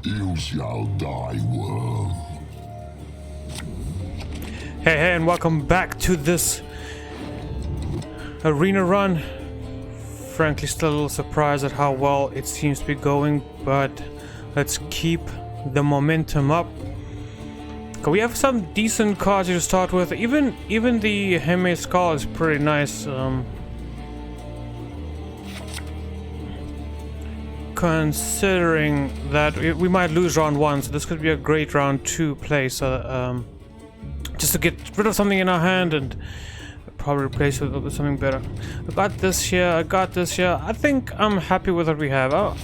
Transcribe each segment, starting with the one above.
You shall die, worm. Hey, and welcome back to this arena run. Frankly, still a little surprised at how well it seems to be going, but let's keep the momentum up. Okay, we have some decent cards here to start with. Even the Heme Skull is pretty nice. Considering that we might lose round 1, so this could be a great round 2 play. So just to get rid of something in our hand and probably replace it with something better. I got this here. I got this here. I think I'm happy with what we have. Oh,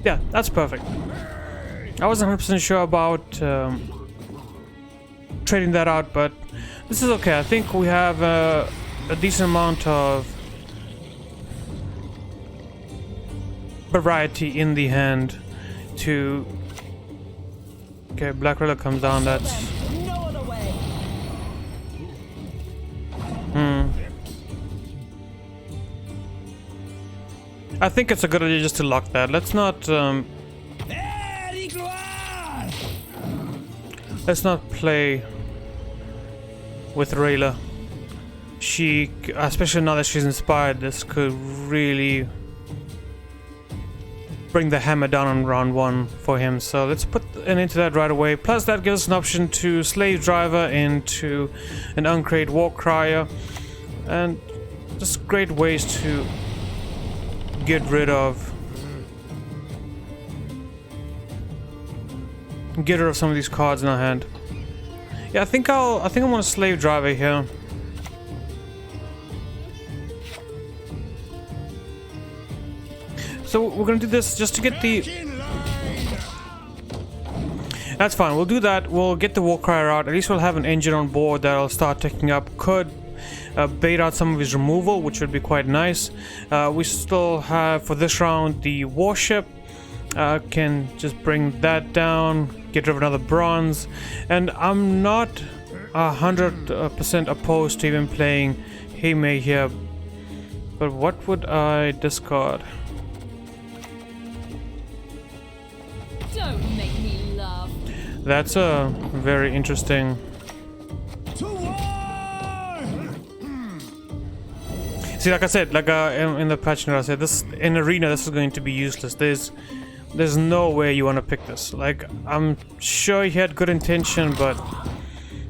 yeah, that's perfect. I wasn't 100% sure about trading that out, but this is okay. I think we have a decent amount of variety in the hand to... Okay, Black Riddler comes down. That's... I think it's a good idea just to lock that. Let's not play with Rayla. She, especially now that she's inspired, this could really bring the hammer down on round 1 for him. So let's put an into that right away. Plus that gives us an option to Slave Driver into an Uncrate War Crier, and just great ways to get rid of some of these cards in our hand. Yeah, I think I want a Slave Driver here. So we're gonna do this just to get the... That's fine, we'll do that. We'll get the War Crier out. At least we'll have an engine on board that'll start taking up. Could bait out some of his removal, which would be quite nice. We still have, for this round, the warship. Can just bring that down, get rid of another bronze. And I'm not 100% opposed to even playing Heme here. But what would I discard? Don't make me laugh. That's a very interesting... See, like I said, like in the patch note I said, this in Arena this is going to be useless. There's no way you want to pick this. Like, I'm sure he had good intention, but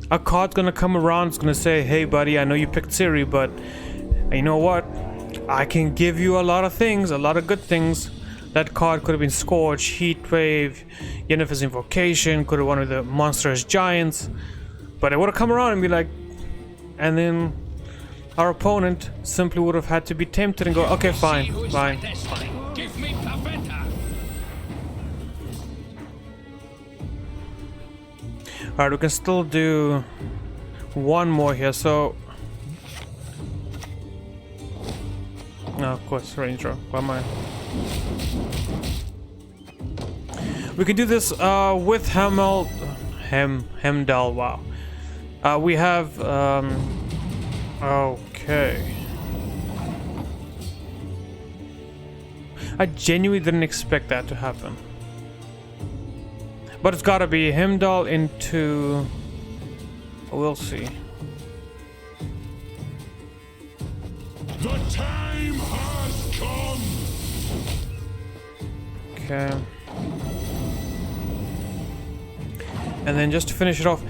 a card's gonna come around, it's gonna say, hey buddy, I know you picked Siri, but you know what? I can give you a lot of things, a lot of good things. That card could have been Scorch, Heatwave, Yennefer's Invocation, could have one of the monstrous giants, but it would have come around and be like, and then our opponent simply would have had to be tempted and go, okay, fine. Give me Pavetta. Alright, we can still do one more here, so... No, of course, Ranger. Why am I? We can do this with Hemdall, wow. We have, okay. I genuinely didn't expect that to happen. But it's gotta be Hemdall into... We'll see. The time has come. Okay. And then just to finish it off,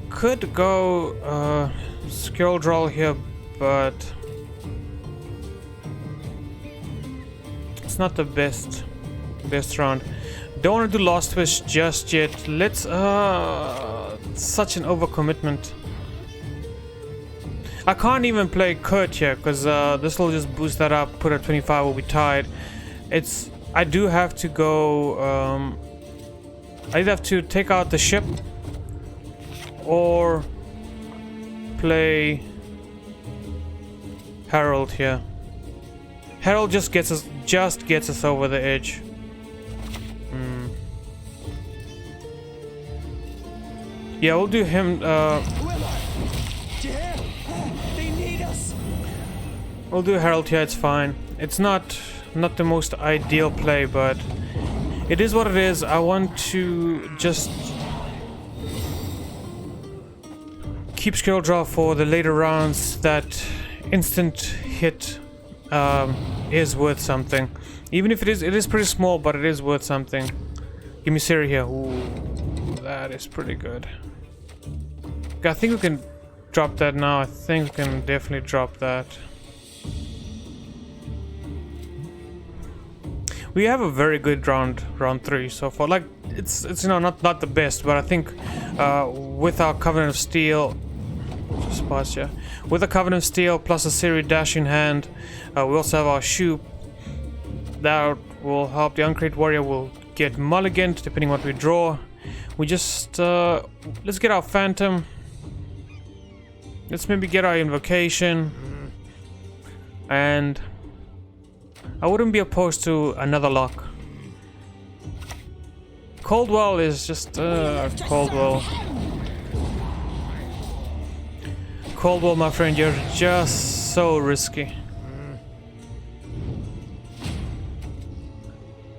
could go skill draw here, but it's not the best round. Don't want to do Lost Wish just yet. Let's such an overcommitment. I can't even play Kurt here because this will just boost that up, put at 25, will be tied. I do have to go I either have to take out the ship or play Herald here. Herald just gets us over the edge. Yeah, we'll do him. We'll do Herald here. It's fine. It's not the most ideal play, but It is what it is. I want to just keep skill draw for the later rounds. That instant hit is worth something. Even if it is pretty small, but it is worth something. Give me Siri here. Ooh, that is pretty good. Okay, I think we can drop that now. I think we can definitely drop that. We have a very good round 3 so far. Like it's you know not the best, but I think with our Covenant of Steel, with the Covenant of Steel plus a Siri dash in hand, we also have our shoe that will help. The Uncreate Warrior will get mulliganed depending on what we draw. We just let's get our Phantom. Let's maybe get our Invocation, and I wouldn't be opposed to another lock. Coldwell is just Coldwell. Coldwell, my friend, you're just so risky.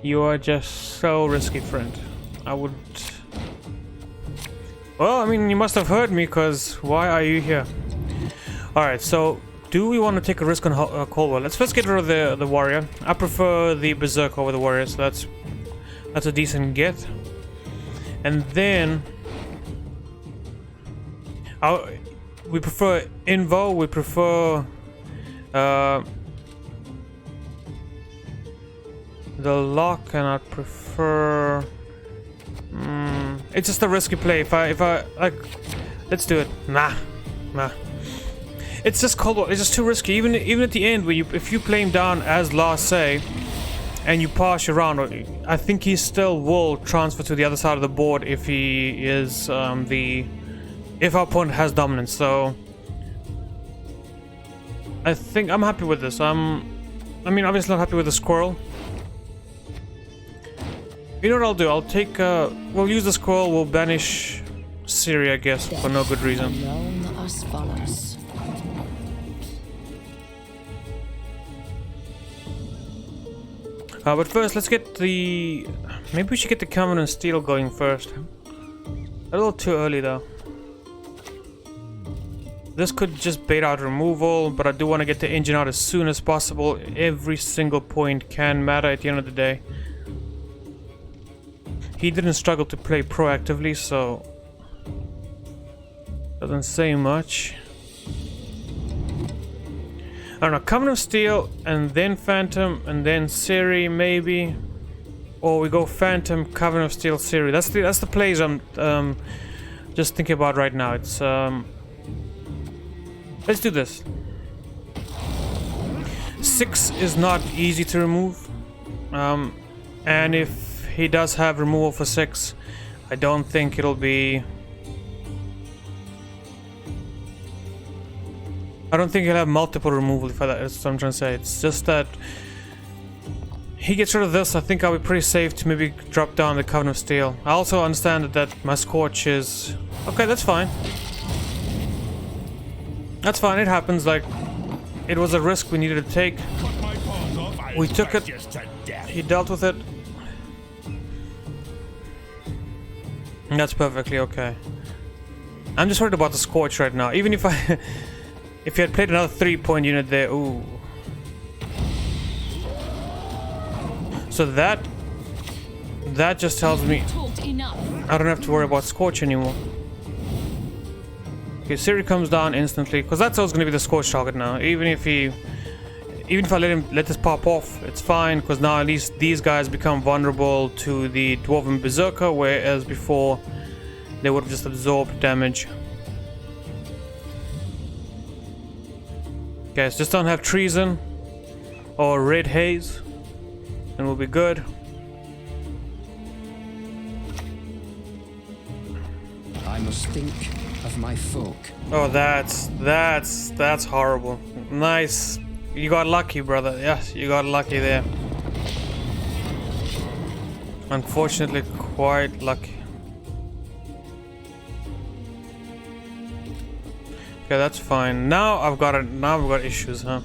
You are just so risky, friend. I would... Well, I mean, you must have heard me, because why are you here? Alright, so do we want to take a risk on Coldwell? Let's first get rid of the warrior. I prefer the berserk over the warrior, so that's a decent get. And then we prefer Invo. We prefer the lock, and I prefer. It's just a risky play. If I like, let's do it. Nah. It's just Coldwell. It's just too risky. Even at the end, where if you play him down as last say, and you pass your round, I think he still will transfer to the other side of the board if he is if our opponent has dominance. So I think I'm happy with this. I mean, obviously not happy with the squirrel. You know what I'll do? I'll take we'll use the squirrel. We'll banish Siri, I guess, for no good reason. Known as follows. But first, let's get the... Maybe we should get the Covenant Steel going first. A little too early, though. This could just bait out removal, but I do want to get the engine out as soon as possible. Every single point can matter at the end of the day. He didn't struggle to play proactively, so... Doesn't say much. I don't know, Covenant of Steel, and then Phantom, and then Siri, maybe. Or we go Phantom, Covenant of Steel, Siri. That's the plays I'm just thinking about right now. It's let's do this. 6 is not easy to remove. And if he does have removal for 6, I don't think it'll be... I don't think he'll have multiple removal, if that's what I'm trying to say. It's just that he gets rid of this. I think I'll be pretty safe to maybe drop down the Covenant of Steel. I also understand that my Scorch is... Okay, that's fine. That's fine, it happens. Like, it was a risk we needed to take. We took it. He dealt with it. And that's perfectly okay. I'm just worried about the Scorch right now. Even if I... If you had played another 3-point unit there, ooh. So that just tells me I don't have to worry about Scorch anymore. Okay, Siri comes down instantly, because that's always going to be the Scorch target now. Even if I let this pop off, it's fine, because now at least these guys become vulnerable to the Dwarven Berserker, whereas before they would have just absorbed damage. Guys, just don't have Treason or Red Haze, and we'll be good. I must think of my folk. Oh, that's horrible. Nice. You got lucky, brother. Yes, you got lucky there. Unfortunately, quite lucky. Okay, that's fine. Now I've got issues, huh?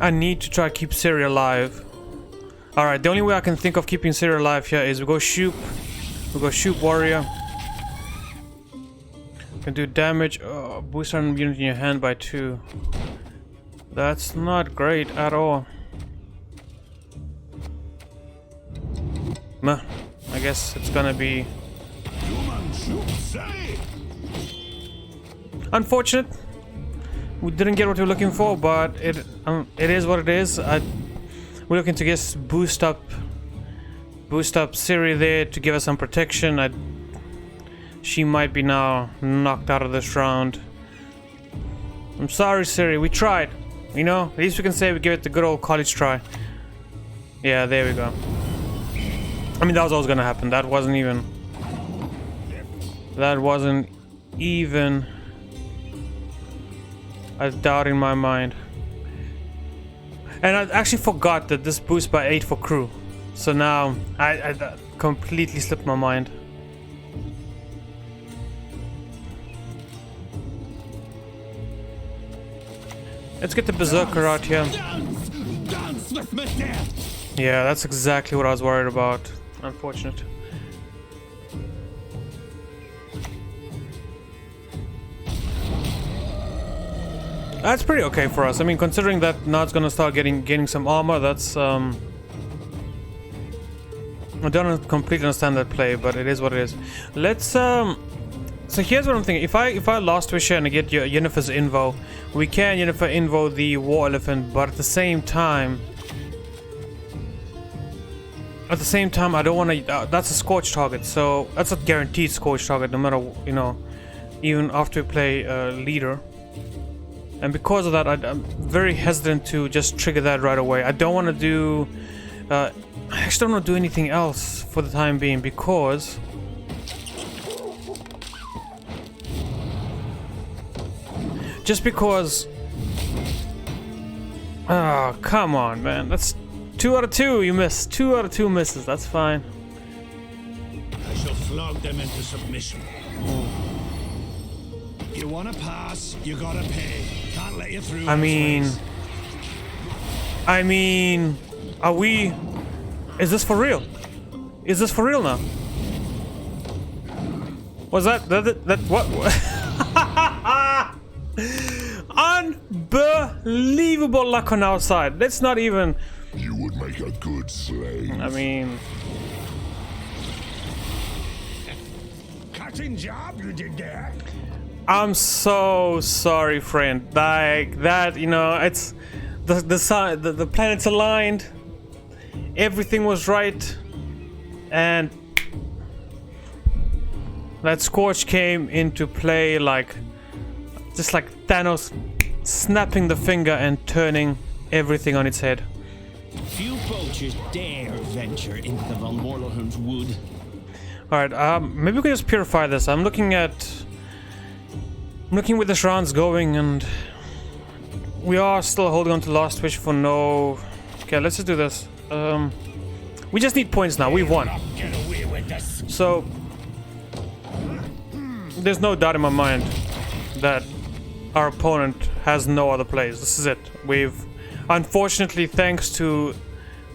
I need to try to keep Siri alive. Alright, the only way I can think of keeping Ciri alive here is we go shoot warrior. Can do damage. Boost on unit in your hand by 2. That's not great at all. Meh. I guess it's gonna be unfortunate. We didn't get what we were looking for, but it is what it is. We're looking to just boost up Ciri there to give us some protection. She might be now knocked out of this round. I'm sorry, Ciri. We tried. You know, at least we can say we give it the good old college try. Yeah, there we go. I mean, that was always gonna happen. That wasn't even a doubt in my mind. And I actually forgot that this boosts by 8 for crew. So now I completely slipped my mind. Let's get the berserker out here. Dance with me, death. Yeah, that's exactly what I was worried about. Unfortunate. That's pretty okay for us. I mean, considering that now it's gonna start gaining some armor, that's I don't completely understand that play, but it is what it is. Let's so here's what I'm thinking. If I lost Wish and I get Yennefer's Invo, we can Yennefer Invo the War Elephant, but at the same time I don't want to. That's a scorch target, so that's a guaranteed scorch target, no matter, you know, even after we play leader. And because of that, I'm very hesitant to just trigger that right away. I don't want to do. I actually don't want to do anything else for the time being because. Just because. Oh, come on, man. That's 2 out of 2. You missed. 2 out of 2 misses. That's fine. I shall flog them into submission. You wanna pass, you gotta pay. Can't let you through. I mean, are we? Is this for real? Is this for real now? Was that what? Unbelievable luck on our side. Let's not even. You would make a good slave. I mean, Cutting job you did there. I'm so sorry, friend. Like that, you know, it's the planets aligned. Everything was right, and that Scorch came into play like just like Thanos snapping the finger and turning everything on its head. Few poachers dare venture into the Von Morlohun's wood. Alright, maybe we can just purify this. I'm looking where this round's going, and we are still holding on to Last Wish for no. Okay, let's just do this. We just need points now. We've won. Get away with this. So there's no doubt in my mind that our opponent has no other plays. This is it. We've, unfortunately, thanks to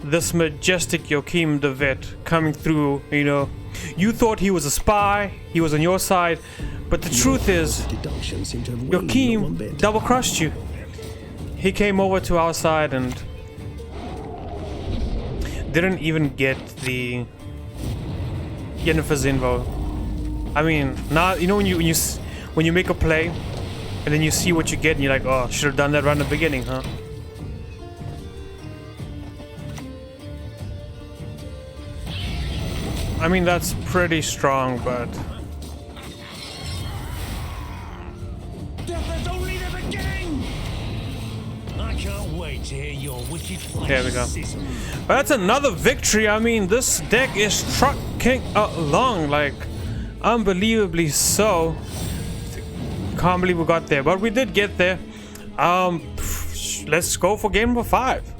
this majestic Joachim the Vet coming through, you know, you thought he was a spy, he was on your side, but the truth is, Joachim double-crossed you. He came over to our side and didn't even get the Yennefer's Invo. I mean, now you know when you make a play and then you see what you get and you're like, oh, should have done that right in the beginning, huh? I mean, that's pretty strong, but Death is only the beginning. I can't wait to hear your wicked flesh. there we go. sizzle. But that's another victory. I mean, this deck is trucking along, like, unbelievably so. Can't believe we got there, but we did get there. Let's go for game number 5.